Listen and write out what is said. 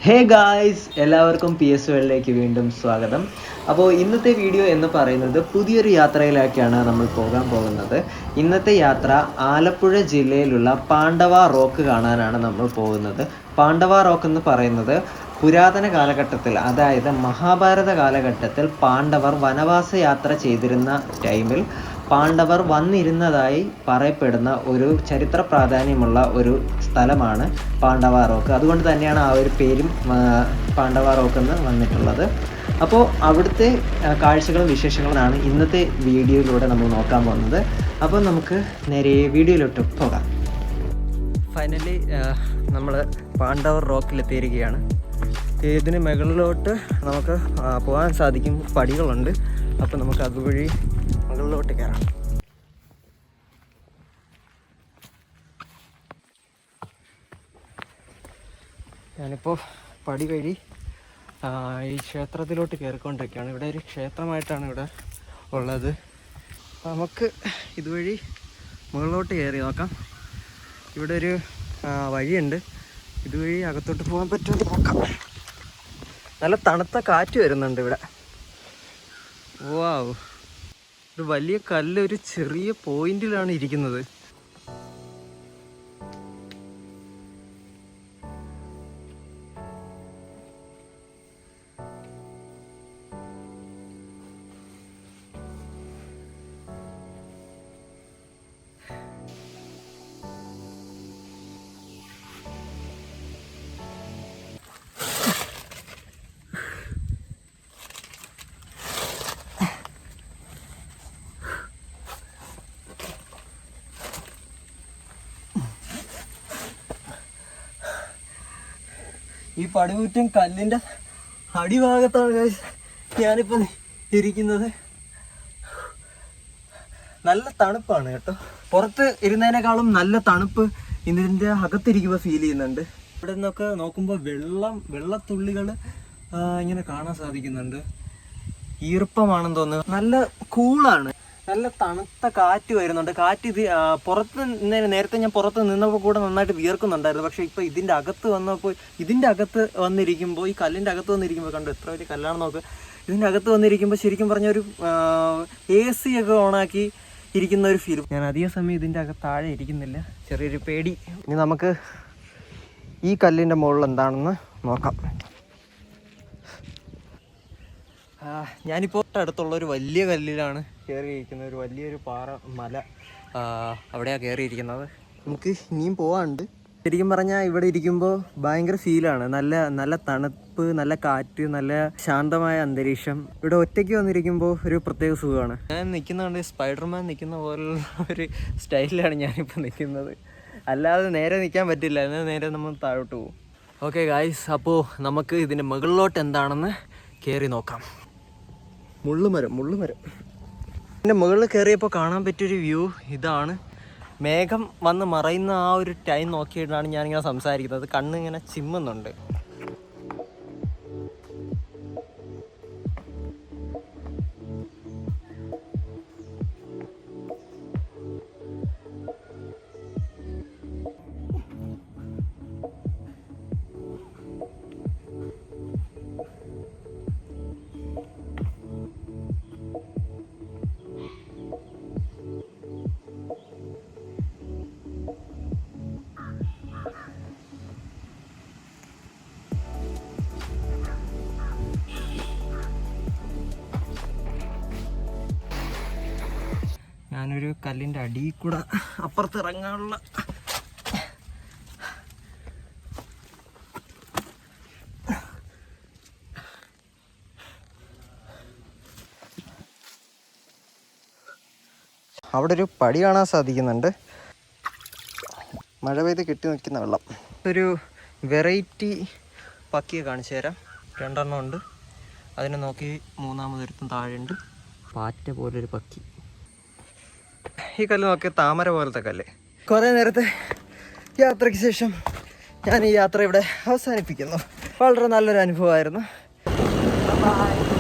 Hey guys, എല്ലാവർക്കും P S വേൾഡിലേക്ക് വീണ്ടും സ്വാഗതം. അപ്പോൾ ഇന്നത്തെ വീഡിയോ എന്ന് പറയുന്നത് പുതിയൊരു യാത്രയിലേക്കാണ് നമ്മൾ പോകാൻ പോകുന്നത്. ഇന്നത്തെ യാത്ര ആലപ്പുഴ ജില്ലയിലുള്ള പാണ്ഡവ റോക്ക് കാണാനാണ് നമ്മൾ പോകുന്നത്. പാണ്ഡവ റോക്ക് എന്ന് പറയുന്നത് പുരാതന കാലഘട്ടത്തിൽ, അതായത് മഹാഭാരത കാലഘട്ടത്തിൽ പാണ്ഡവർ വനവാസ യാത്ര ചെയ്തിരുന്ന ടൈമിൽ പാണ്ഡവർ വന്നിരുന്നതായി പറയപ്പെടുന്ന ഒരു ചരിത്ര പ്രാധാന്യമുള്ള ഒരു സ്ഥലമാണ് പാണ്ഡവ റോക്ക്. അതുകൊണ്ട് തന്നെയാണ് ആ ഒരു പേരും പാണ്ഡവ റോക്ക് എന്ന് വന്നിട്ടുള്ളത്. അപ്പോൾ അവിടുത്തെ കാഴ്ചകളും വിശേഷങ്ങളുമാണ് ഇന്നത്തെ വീഡിയോയിലൂടെ നമ്മൾ നോക്കാൻ പോകുന്നത്. അപ്പോൾ നമുക്ക് നേരെ വീഡിയോയിലോട്ട് പോകാം. ഫൈനലി നമ്മൾ പാണ്ഡവർ റോക്കിലെത്തിയിരിക്കുകയാണ്. ഇതിന് മുകളിലോട്ട് നമുക്ക് പോകാൻ സാധിക്കും, പടികളുണ്ട്. അപ്പോൾ നമുക്ക് അതുവഴി മുകളിലോട്ട് കയറാം. ഞാനിപ്പോൾ പടി വഴി ഈ ക്ഷേത്രത്തിലോട്ട് കയറിക്കൊണ്ടിരിക്കുകയാണ്. ഇവിടെ ഒരു ക്ഷേത്രമായിട്ടാണ് ഇവിടെ ഉള്ളത്. നമുക്ക് ഇതുവഴി മുകളിലോട്ട് കയറി നോക്കാം. ഇവിടെ ഒരു വഴിയുണ്ട്, ഇതുവഴി അകത്തോട്ട് പോകാൻ പറ്റുമെന്ന് നോക്കാം. നല്ല തണുത്ത കാറ്റ് വരുന്നുണ്ട് ഇവിടെ. വാവ്, ഒരു വലിയ കല്ല് ഒരു ചെറിയ പോയിന്റിലാണ് ഇരിക്കുന്നത്. ഈ പടുകൂറ്റൻ കല്ലിൻ്റെ അടിഭാഗത്താണ് ഞാനിപ്പോൾ ഇരിക്കുന്നത്. നല്ല തണുപ്പാണ് കേട്ടോ. പുറത്ത് ഇരുന്നതിനേക്കാളും നല്ല തണുപ്പ് ഇതിൻ്റെ അകത്തിരിക്കുമ്പോൾ ഫീൽ ചെയ്യുന്നുണ്ട്. ഇവിടെ നിന്നൊക്കെ നോക്കുമ്പോൾ വെള്ളത്തുള്ളികൾ ഇങ്ങനെ കാണാൻ സാധിക്കുന്നുണ്ട്. ഈർപ്പമാണെന്ന് തോന്നുന്നു. നല്ല കൂളാണ്, നല്ല തണുത്ത കാറ്റ് വരുന്നുണ്ട്. കാറ്റ് ഇത് പുറത്ത് നേരത്തെ ഞാൻ പുറത്ത് നിന്നപ്പോൾ കൂടെ നന്നായിട്ട് വിയർക്കുന്നുണ്ടായിരുന്നു. പക്ഷേ ഇപ്പോൾ ഇതിൻ്റെ അകത്ത് വന്നപ്പോൾ, ഇതിൻ്റെ അകത്ത് വന്നിരിക്കുമ്പോൾ, ഈ കല്ലിൻ്റെ അകത്ത് വന്നിരിക്കുമ്പോൾ കണ്ടു എത്ര വലിയ കല്ലാണെന്ന് നോക്ക്. ഇതിൻ്റെ അകത്ത് വന്നിരിക്കുമ്പോൾ ശരിക്കും പറഞ്ഞൊരു AC ഒക്കെ ഓണാക്കി ഇരിക്കുന്ന ഒരു ഫീൽ. ഞാൻ അധിക സമയം ഇതിൻ്റെ അകത്ത് താഴെ ഇരിക്കുന്നില്ല, ചെറിയൊരു പേടി. ഇനി നമുക്ക് ഈ കല്ലിൻ്റെ മുകളിൽ എന്താണെന്ന് നോക്കാം. ഞാനിപ്പോൾ അടുത്തുള്ളൊരു വലിയ കല്ലിലാണ് കയറിയിരിക്കുന്നത്. ഒരു വലിയൊരു മല അവിടെയാണ് കയറിയിരിക്കുന്നത്. നമുക്ക് ഇനിയും പോകാനുണ്ട്. ശരിക്കും പറഞ്ഞാൽ ഇവിടെ ഇരിക്കുമ്പോൾ ഭയങ്കര ഫീലാണ്. നല്ല തണുപ്പ്, നല്ല കാറ്റ്, നല്ല ശാന്തമായ അന്തരീക്ഷം. ഇവിടെ ഒറ്റയ്ക്ക് വന്നിരിക്കുമ്പോൾ ഒരു പ്രത്യേക സുഖമാണ്. ഞാൻ നിൽക്കുന്നുണ്ട് സ്പൈഡർമാൻ നിൽക്കുന്ന പോലുള്ള ഒരു സ്റ്റൈലിലാണ് ഞാനിപ്പോൾ നിൽക്കുന്നത്. അല്ലാതെ നേരെ നിൽക്കാൻ പറ്റില്ല, എന്നാൽ നേരെ നമ്മൾ താഴോട്ട് പോകും. ഓക്കെ ഗായ്സ്, അപ്പോൾ നമുക്ക് ഇതിൻ്റെ മുകളിലോട്ട് എന്താണെന്ന് കയറി നോക്കാം. മുള്ളുമരം ഇതിൻ്റെ മുകളിൽ കയറിയപ്പോൾ കാണാൻ പറ്റിയൊരു വ്യൂ ഇതാണ്. മേഘം വന്ന് മറയുന്ന ആ ഒരു ടൈം നോക്കിയിട്ടാണ് ഞാനിങ്ങനെ സംസാരിക്കുന്നത്. കണ്ണിങ്ങനെ ചിമ്മുന്നുണ്ട്. ഞാനൊരു കല്ലിൻ്റെ അടിയിൽ കൂടെ അപ്പുറത്ത് ഇറങ്ങാനുള്ള അവിടെ ഒരു പടി കാണാൻ സാധിക്കുന്നുണ്ട്. മഴ പെയ്ത് കെട്ടി നിൽക്കുന്ന വെള്ളം. ഒരു വെറൈറ്റി പക്കിയെ കാണിച്ചു തരാം. 2 എണ്ണം ഉണ്ട്. അതിനെ നോക്കി മൂന്നാമതൊരുത്തും താഴെയുണ്ട്. പാറ്റ പോലൊരു പക്കി. ഈ കല്ല് നോക്കി താമര പോലത്തെ കല്ല്. കുറേ നേരത്തെ യാത്രയ്ക്ക് ശേഷം ഞാൻ ഈ യാത്ര ഇവിടെ അവസാനിപ്പിക്കുന്നു. വളരെ നല്ലൊരു അനുഭവമായിരുന്നു. ബൈ.